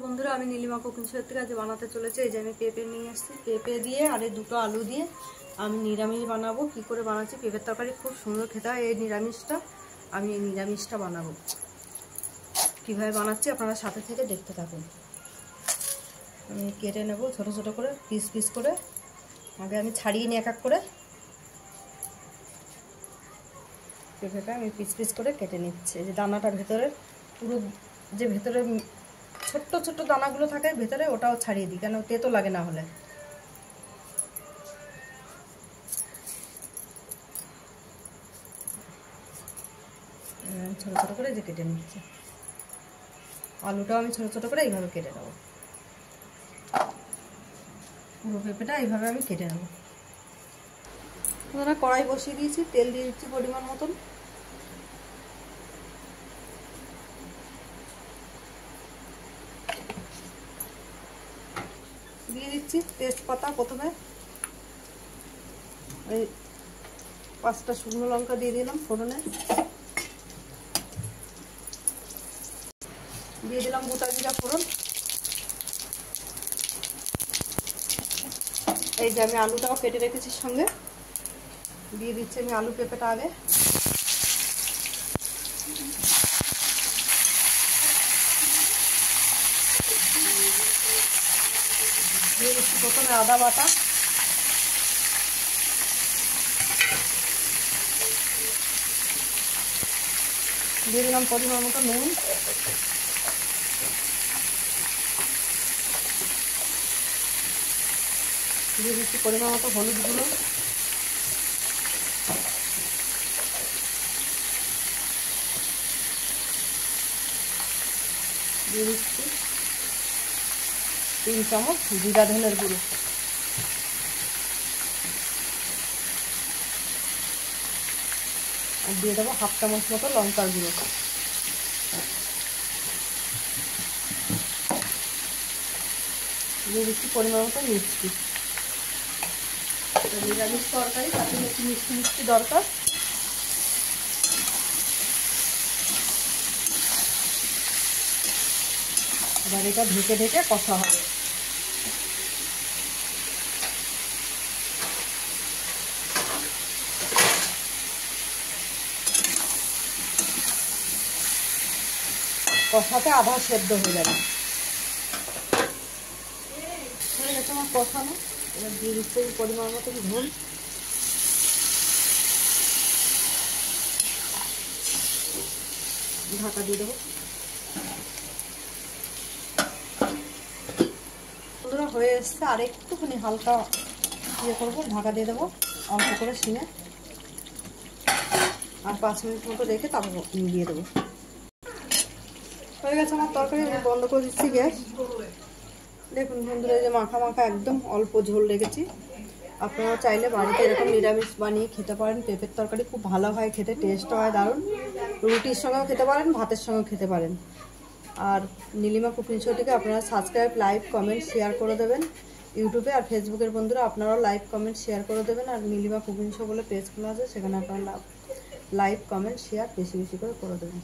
বন্ধুরা, আমি Nilima cooking show থেকে আজ বানাতে চলেছি। এই যে আমি পেঁপে নিয়ে এসেছি, পেঁপে দিয়ে আর এই দুটো আলু দিয়ে আমি নিরামিষ বানাবো। কি করে বানাচ্ছি, পেঁপের তরকারি খুব সুন্দর খেতে হয়। এই নিরামিষটা বানাবো। কীভাবে বানাচ্ছি আপনারা সাথে থেকে দেখতে থাকুন। আমি কেটে নেব ছোট ছোট করে, পিস পিস করে। আগে আমি ছাড়িয়ে নিই এক এক করে। পেঁপেটা আমি পিস পিস করে কেটে নিচ্ছি। এই যে দানাটা ভেতরে, পুরো যে ভেতরে ছোট্ট ছোট্ট দানাগুলো থাকে ভেতরে, ওটাও ছাড়িয়ে দিই, কেন তেতো লাগে না হলে। ছোট ছোট করে যে কেটে নিচ্ছি। আলুটাও আমি ছোট ছোট করে এইভাবে কেটে নেব। পুরো পেঁপেটা এইভাবে আমি কেটে নেব। কড়াই বসিয়ে দিয়েছি, তেল দিয়ে দিচ্ছি পরিমাণ মতন। দিয়ে দিচ্ছি তেজপাতা, প্রথমে এই 5টা শুকনো লঙ্কা দিয়ে দিলাম ফোড়নে। দিয়ে দিলাম গোটা জিরা ফোড়ন। এই যে আমি আলুটাও কেটে রেখেছি সঙ্গে দিয়ে দিচ্ছি। আমি আলু পেঁপেটা আগে দিয়ে দিচ্ছি। প্রথমে আদা বাটা, দিয়ে দিলাম পরিমাণ মতো নুন, দিয়ে দিচ্ছি পরিমাণ মতো হলুদ গুঁড়ো, দিয়ে দিচ্ছি 3 চামচ জিরা ধনের গুঁড়ো, আর দিয়ে দেবো 1/2 চামচ মতো লঙ্কার গুঁড়ো। দিয়ে দিচ্ছি পরিমাণ মতো মিষ্টি। নিরামিষ তরকারি, তাতে একটু মিষ্টি মিষ্টি দরকার। এবার এটা ঢেকে ঢেকে কষা হবে। কষাতে আধা সেদ্ধ হয়ে যাবে। হয়ে গেছে আমার কষানো। এবার দিয়ে দিচ্ছে পরিমাণ মতো ঝোল। ঢাকা দিয়ে দেবো। বন্ধুরা হয়ে এসছে, আর একটুখানি হালকা ইয়ে করবো, ঢাকা দিয়ে দেবো অল্প করে সিমে, আর 5 মিনিট মতো রেখে তারপর দিয়ে দেবো। হয়ে গেছে আমার তরকারি। আমি বন্ধ করে দিচ্ছি গ্যাস। দেখুন বন্ধুরা, এই যে মাখা মাখা একদম অল্প ঝোল রেখেছি। আপনারা চাইলে বাড়িতে এরকম নিরামিষ বানিয়ে খেতে পারেন। পেঁপের তরকারি খুব ভালো হয় খেতে, টেস্ট হয় দারুণ। রুটির সঙ্গেও খেতে পারেন, ভাতের সঙ্গেও খেতে পারেন। আর নীলিমা কুকিং শোটিকে আপনারা সাবস্ক্রাইব, লাইক, কমেন্ট, শেয়ার করে দেবেন। ইউটিউবে আর ফেসবুকের বন্ধুরা আপনারাও লাইক, কমেন্ট, শেয়ার করে দেবেন। আর নীলিমা কুকিং শো বলে পেজ খোলা আছে, সেখানে আপনারা লাইক, কমেন্ট, শেয়ার বেশি বেশি করে দেবেন।